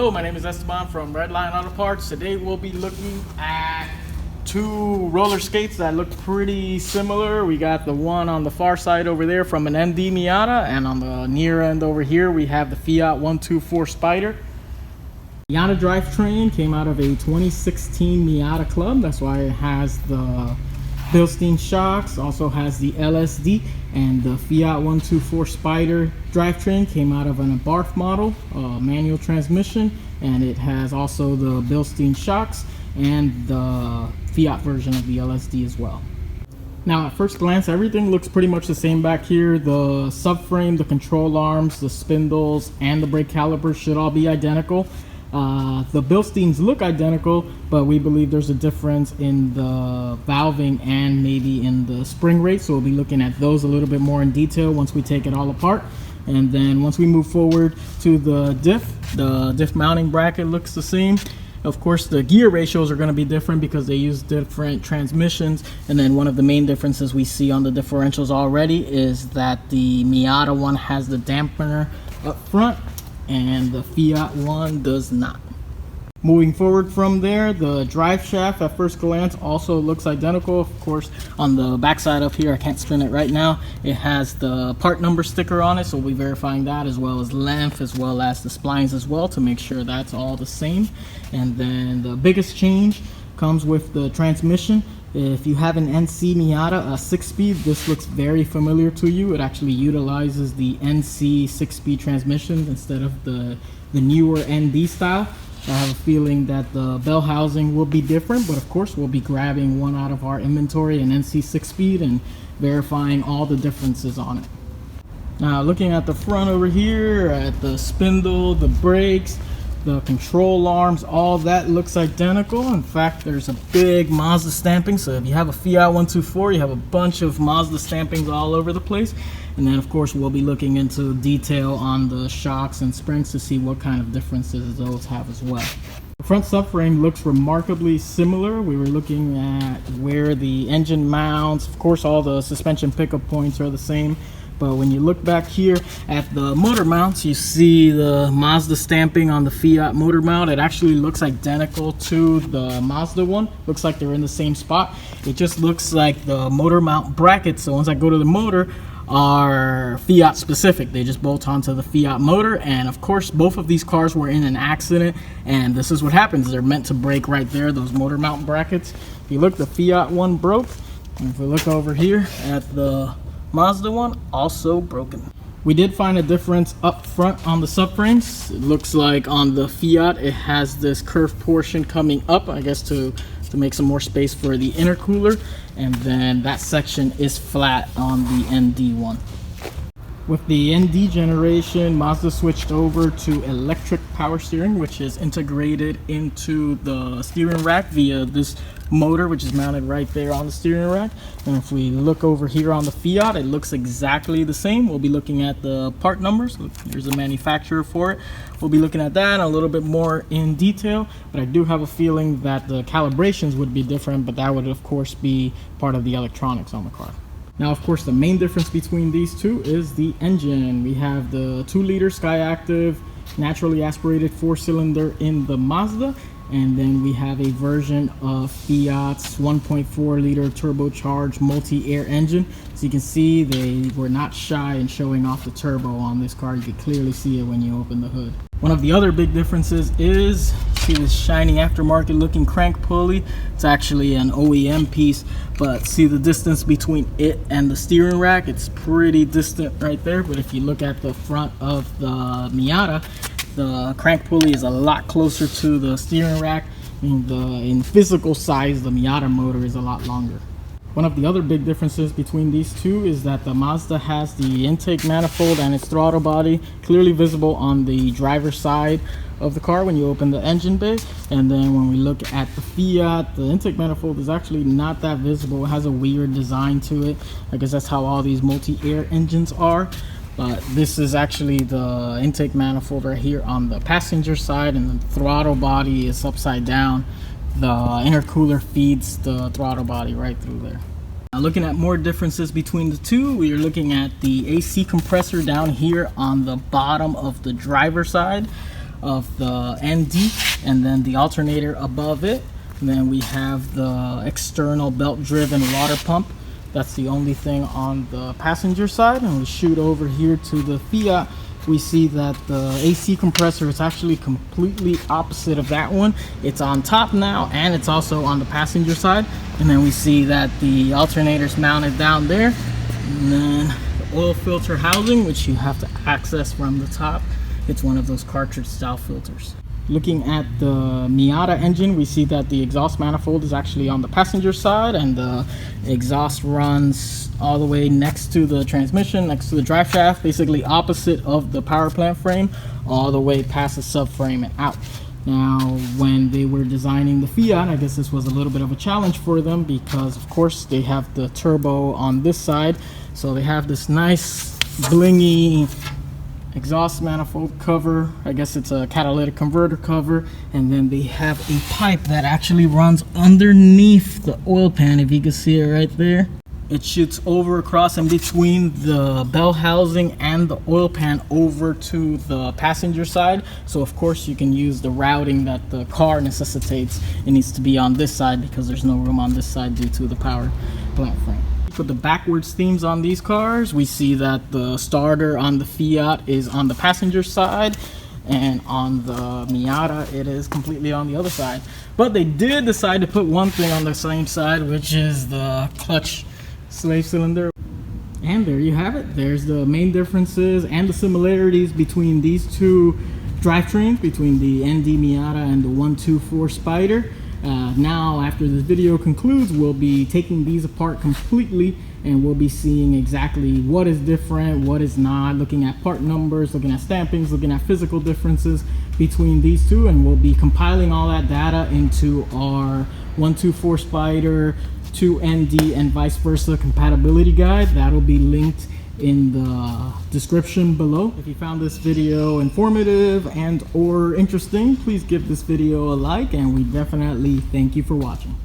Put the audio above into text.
Hello, my name is Esteban from Redline Auto Parts. Today we'll be looking at two roller skates that look pretty similar. We got the one on the far side over there from an ND Miata, and on the near end over here we have the Fiat 124 Spider. Miata Drivetrain came out of a 2016 Miata club. That's why it has the Bilstein shocks, also has the LSD, and the Fiat 124 Spider drivetrain came out of an Abarth model, manual transmission, and it has also the Bilstein shocks and the Fiat version of the LSD as well. Now at first glance, everything looks pretty much the same back here. The subframe, the control arms, the spindles, and the brake calipers should all be identical. The Bilsteins look identical, but we believe there's a difference in the valving and maybe in the spring rate, so we'll be looking at those a little bit more in detail once we take it all apart. And then once we move forward to the diff mounting bracket looks the same. Of course, the gear ratios are going to be different because they use different transmissions. And then one of the main differences we see on the differentials already is that the Miata one has the dampener up front and the Fiat one does not. Moving forward from there, the drive shaft at first glance also looks identical. Of course, on the back side up here, I can't spin it right now, it has the part number sticker on it, so we'll be verifying that, as well as length, as well as the splines as well, to make sure that's all the same. And then the biggest change comes with the transmission. If you have an NC Miata, a 6-speed, this looks very familiar to you. It actually utilizes the NC 6-speed transmissions instead of the newer ND style. I have a feeling that the bell housing will be different, but of course we'll be grabbing one out of our inventory, an NC 6-speed, and verifying all the differences on it. Now looking at the front over here, at the spindle, the brakes, the control arms, all that looks identical. In fact, there's a big Mazda stamping, so if you have a Fiat 124, you have a bunch of Mazda stampings all over the place. And then of course we'll be looking into detail on the shocks and springs to see what kind of differences those have as well. The front subframe looks remarkably similar. We were looking at where the engine mounts, of course all the suspension pickup points are the same. But when you look back here at the motor mounts, you see the Mazda stamping on the Fiat motor mount. It actually looks identical to the Mazda one. Looks like they're in the same spot. It just looks like the motor mount brackets, so once I go to the motor, are Fiat specific. They just bolt onto the Fiat motor, and of course both of these cars were in an accident, and this is what happens. They're meant to break right there, those motor mount brackets. If you look, the Fiat one broke, and if we look over here at the Mazda one, also broken. We did find a difference up front on the subframes. It looks like on the Fiat it has this curved portion coming up, I guess to make some more space for the intercooler, and then that section is flat on the ND one. With the ND generation, Mazda switched over to electric power steering, which is integrated into the steering rack via this motor, which is mounted right there on the steering rack. And if we look over here on the Fiat, it looks exactly the same. We'll be looking at the part numbers. Here's the manufacturer for it. We'll be looking at that a little bit more in detail, but I do have a feeling that the calibrations would be different, but that would of course be part of the electronics on the car. Now, of course, the main difference between these two is the engine. We have the 2-liter Skyactiv naturally aspirated 4-cylinder in the Mazda, and then we have a version of Fiat's 1.4-liter turbocharged multi-air engine. So you can see they were not shy in showing off the turbo on this car. You can clearly see it when you open the hood. One of the other big differences is, see this shiny aftermarket looking crank pulley? It's actually an OEM piece, but see the distance between it and the steering rack? It's pretty distant right there, but if you look at the front of the Miata, the crank pulley is a lot closer to the steering rack. In physical size, the Miata motor is a lot longer. One of the other big differences between these two is that the Mazda has the intake manifold and its throttle body clearly visible on the driver's side of the car when you open the engine bay, and then when we look at the Fiat, the intake manifold is actually not that visible. It has a weird design to it. I guess that's how all these multi-air engines are. But this is actually the intake manifold right here on the passenger side, and the throttle body is upside down. The intercooler feeds the throttle body right through there. Now looking at more differences between the two, we are looking at the AC compressor down here on the bottom of the driver's side. of the ND, and then the alternator above it. And then we have the external belt-driven water pump. That's the only thing on the passenger side. And we shoot over here to the Fiat. We see that the AC compressor is actually completely opposite of that one. It's on top now, and it's also on the passenger side. And then we see that the alternator's mounted down there. And then the oil filter housing, which you have to access from the top. It's one of those cartridge style filters. Looking at the Miata engine, we see that the exhaust manifold is actually on the passenger side, and the exhaust runs all the way next to the transmission, next to the drive shaft, basically opposite of the power plant frame, all the way past the subframe and out. Now, when they were designing the Fiat, I guess this was a little bit of a challenge for them because, of course, they have the turbo on this side. So they have this nice blingy exhaust manifold cover. I guess it's a catalytic converter cover, and then they have a pipe that actually runs underneath the oil pan. If you can see it right there, it shoots over across in between the bell housing and the oil pan over to the passenger side. So of course you can use the routing that the car necessitates. It needs to be on this side because there's no room on this side due to the power plant frame. For the backwards themes on these cars, we see that the starter on the Fiat is on the passenger side, and on the Miata it is completely on the other side. But they did decide to put one thing on the same side, which is the clutch slave cylinder. And there you have it. There's the main differences and the similarities between these two drivetrains, between the ND Miata and the 124 Spider. Now, after this video concludes, we'll be taking these apart completely, and we'll be seeing exactly what is different, what is not, looking at part numbers, looking at stampings, looking at physical differences between these two, and we'll be compiling all that data into our 124 Spider to ND and vice versa compatibility guide. That'll be linked in the description below. If you found this video informative and or interesting, please give this video a like, and we definitely thank you for watching.